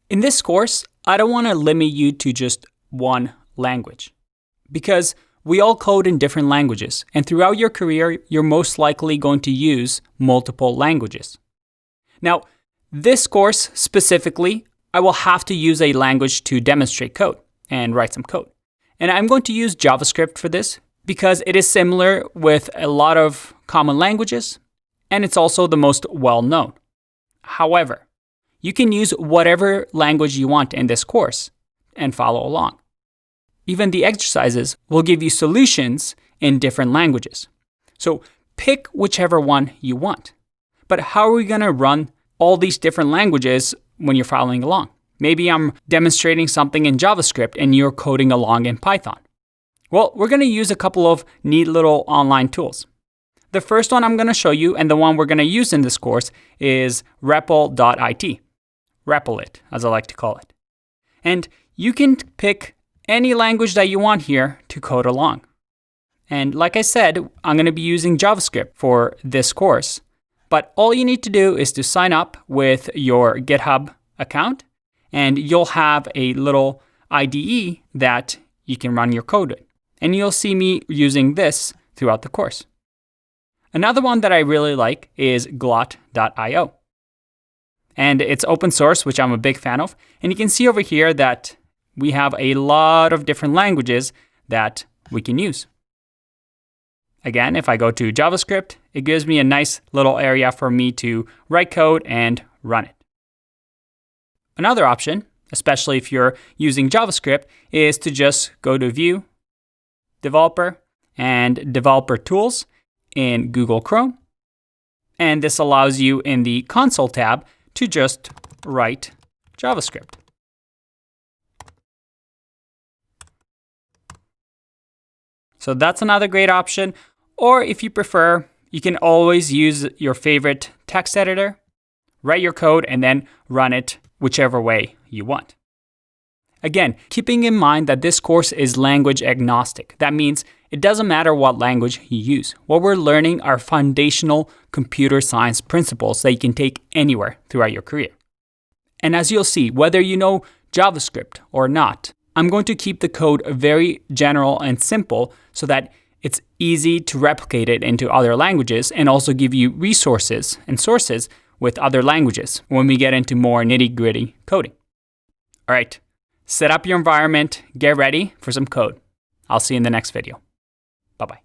In this course, I don't want to limit you to just one language because we all code in different languages, and throughout your career, you're most likely going to use multiple languages. Now, this course specifically, I will have to use a language to demonstrate code and write some code. And I'm going to use JavaScript for this because it is similar with a lot of common languages, and it's also the most well-known. However, you can use whatever language you want in this course and follow along. Even the exercises will give you solutions in different languages. So pick whichever one you want. But how are we going to run all these different languages when you're following along? Maybe I'm demonstrating something in JavaScript and you're coding along in Python. Well, we're going to use a couple of neat little online tools. The first one I'm going to show you, and the one we're going to use in this course, is REPL.it. REPL.it, as I like to call it. And you can pick any language that you want here to code along. And like I said, I'm going to be using JavaScript for this course. But all you need to do is to sign up with your GitHub account, and you'll have a little IDE that you can run your code in. And you'll see me using this throughout the course. Another one that I really like is Glot.io. And it's open source, which I'm a big fan of. And you can see over here that we have a lot of different languages that we can use. Again, if I go to JavaScript, it gives me a nice little area for me to write code and run it. Another option, especially if you're using JavaScript, is to just go to View, Developer, and Developer Tools in Google Chrome. And this allows you in the Console tab to just write JavaScript. So that's another great option. Or if you prefer, you can always use your favorite text editor, write your code, and then run it whichever way you want. Again, keeping in mind that this course is language agnostic. That means it doesn't matter what language you use. What we're learning are foundational computer science principles that you can take anywhere throughout your career. And as you'll see, whether you know JavaScript or not, I'm going to keep the code very general and simple so that it's easy to replicate it into other languages, and also give you resources and sources with other languages when we get into more nitty-gritty coding. All right, set up your environment, get ready for some code. I'll see you in the next video. Bye-bye.